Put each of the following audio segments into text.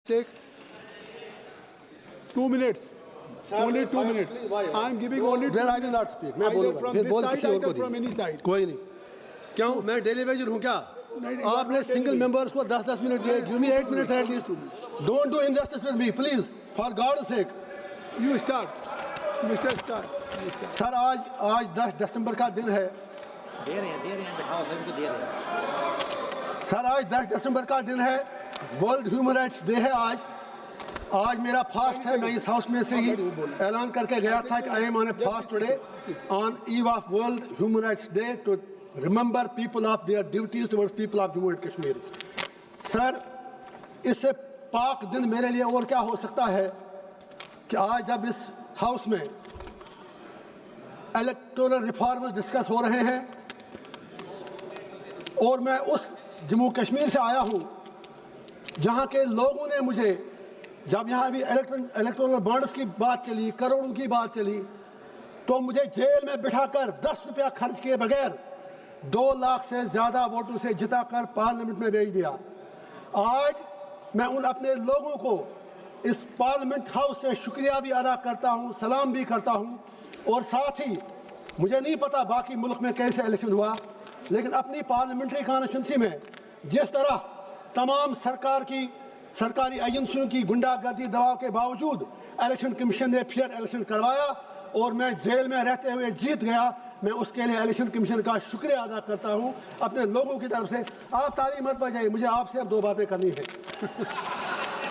Take 2 minutes. Only 2 minutes. I am giving only 2 Then I will minutes. not speak. मैं Either बोलूँगा from फिर this बोल side, किसी और either को from दी any side. कोई नहीं क्यों मैं डेलीवेजर हूँ क्या आप ने सिंगल मेंबर्स को 10-10 मिनट दिए give me 8 minutes at least don't do injustice with me please for God's sake You start. Mr. Start. You start. Sir आज 10 दिसंबर का दिन है दे रहे हैं बिठाओ सभी को दे रहे हैं। सर आज 10 दिसंबर का दिन है वर्ल्ड ह्यूमन राइट्स डे है आज मेरा फास्ट है मैं इस हाउस में से ही ऐलान करके गया था कि I am on a fast today on eve of world human rights day to remember people of their duties towards people of Jammu and Kashmir sir इससे पाक दिन मेरे लिए और क्या हो सकता है कि आज जब इस हाउस में इलेक्टोरल रिफॉर्म्स डिस्कस हो रहे हैं और मैं उस जम्मू कश्मीर से आया हूं जहां के लोगों ने मुझे जब यहाँ भी इलेक्टोरल बॉन्ड्स की बात चली करोड़ों की बात चली तो मुझे जेल में बिठाकर 10 रुपया खर्च किए बगैर 2 लाख से ज़्यादा वोटों से जिताकर पार्लियामेंट में भेज दिया आज मैं उन अपने लोगों को इस पार्लियामेंट हाउस से शुक्रिया भी अदा करता हूँ सलाम भी करता हूँ और साथ ही मुझे नहीं पता बाकी मुल्क में कैसे इलेक्शन हुआ लेकिन अपनी पार्लियामेंट्री कॉन्स्टिट्यूंसी में जिस तरह तमाम सरकारी एजेंसियों की गुंडागर्दी दबाव के बावजूद इलेक्शन कमीशन ने फेयर इलेक्शन करवाया और मैं जेल में रहते हुए जीत गया मैं उसके लिए इलेक्शन कमीशन का शुक्रिया अदा करता हूं अपने लोगों की तरफ से आप ताली मत बजाइए मुझे आपसे अब 2 बातें करनी है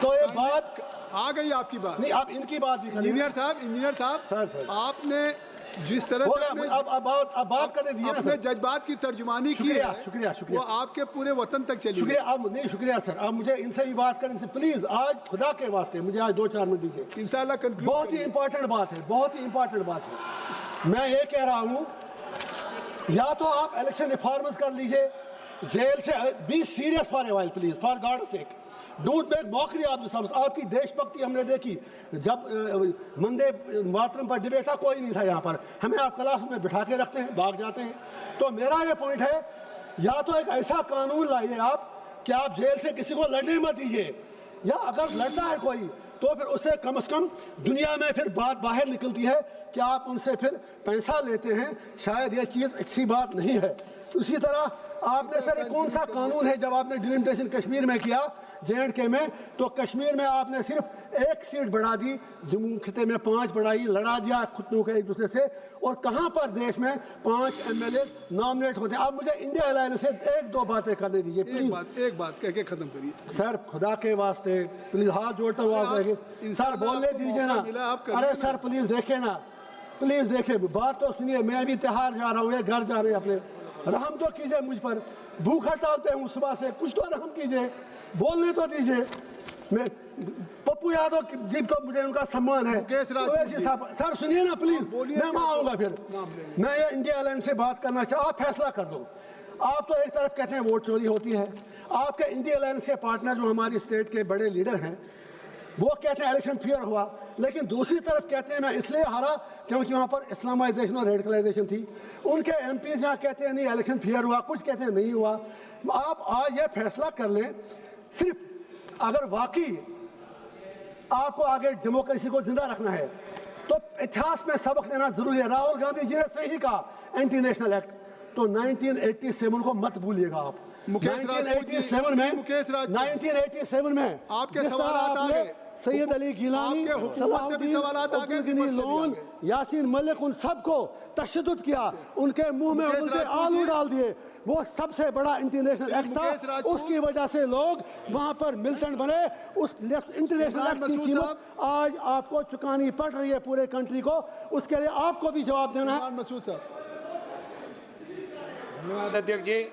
तो ये बात आ गई आपकी बात नहीं आप इनकी बात भी करिए इंजीनियर साहब सर आपने जिस तरह से अब बात करने दीजिए ना अपने सर जज्बात की तर्जुमानी की है शुक्रिया वो आपके पूरे वतन तक चली शुक्रिया सर आप मुझे इनसे भी बात करें प्लीज आज खुदा के वास्ते मुझे आज 2-4 मिनट दीजिए इंशाल्लाह बहुत ही इंपॉर्टेंट बात है मैं ये कह रहा हूँ या तो आप इलेक्शन रिफॉर्म्स कर लीजिए जेल से be serious for a while please for God sake don't make mockery of this आपकी देशभक्ति हमने देखी जब वंदे मातरम पर डिबेट था कोई नहीं था यहाँ पर हमें आप क्लास में बिठा के रखते हैं भाग जाते हैं तो मेरा ये पॉइंट है या तो एक ऐसा कानून लाइए आप कि आप जेल से किसी को लड़ने मत दीजिए या अगर लड़ता है कोई तो फिर उससे कम से कम दुनिया में फिर बात बाहर निकलती है कि आप उनसे फिर पैसा लेते हैं शायद ये चीज़ अच्छी बात नहीं है उसी तरह आपने सर कौन सा कानून है जब आपने डिलिमिटेशन कश्मीर में किया J&K में तो कश्मीर में आपने सिर्फ 1 सीट बढ़ा दी जम्मू खिते में 5 बढ़ाई लड़ा दिया खुद को एक दूसरे से और कहाँ पर देश में 5 MLA नॉमिनेट होते हैं आप मुझे इंडिया अलायंस से 1-2 बातें करने दीजिए प्लीज एक बात कह के खत्म करिए सर खुदा के वास्ते प्लीज हाथ जोड़ता हूँ आप सर बोलने दीजिए ना अरे सर प्लीज देखे बात तो सुनिए मैं भी त्योहार जा रहा हूँ घर जा रहे हैं अपने रहम तो कीजिए मुझ पर भूख हड़ताल पे हूँ सुबह से कुछ तो रहम कीजिए बोलने तो दीजिए मैं पप्पू यादव जी को मुझे उनका सम्मान है सर सुनिए ना प्लीज मैं वहाँ आऊँगा फिर मैं ये इंडिया अलायंस से बात करना चाहूँ आप फैसला कर दो आप तो एक तरफ कहते हैं वोट चोरी होती है आपके इंडिया अलायंस के पार्टनर जो हमारी स्टेट के बड़े लीडर हैं वो कहते हैं इलेक्शन फेयर हुआ लेकिन दूसरी तरफ कहते हैं मैं इसलिए हारा क्योंकि वहाँ पर इस्लामाइजेशन और रेडिकलाइजेशन थी उनके एमपीज यहाँ कहते हैं नहीं इलेक्शन फेयर हुआ कुछ कहते हैं नहीं हुआ आप आज ये फैसला कर लें सिर्फ अगर वाकई आपको आगे डेमोक्रेसी को जिंदा रखना है तो इतिहास में सबक लेना जरूरी है राहुल गांधी जी ने सही कहा एंटी नेशनल एक्ट तो 1987 को मत भूलिएगा आप 1987 में आपके सवाल आ गए सैयद अली गिलानी लोन यासीन मलिक उन सबको तशद्दुद किया उनके मुंह में उनके आलू डाल दिए वो सबसे बड़ा इंटरनेशनल एक्ट था उसकी वजह से लोग वहां पर मिलिटेंट बने उस इंटरनेशनल एक्ट की कीमत आज आपको चुकानी पड़ रही है पूरे कंट्री को उसके लिए आपको भी जवाब देना है अध्यक्ष जी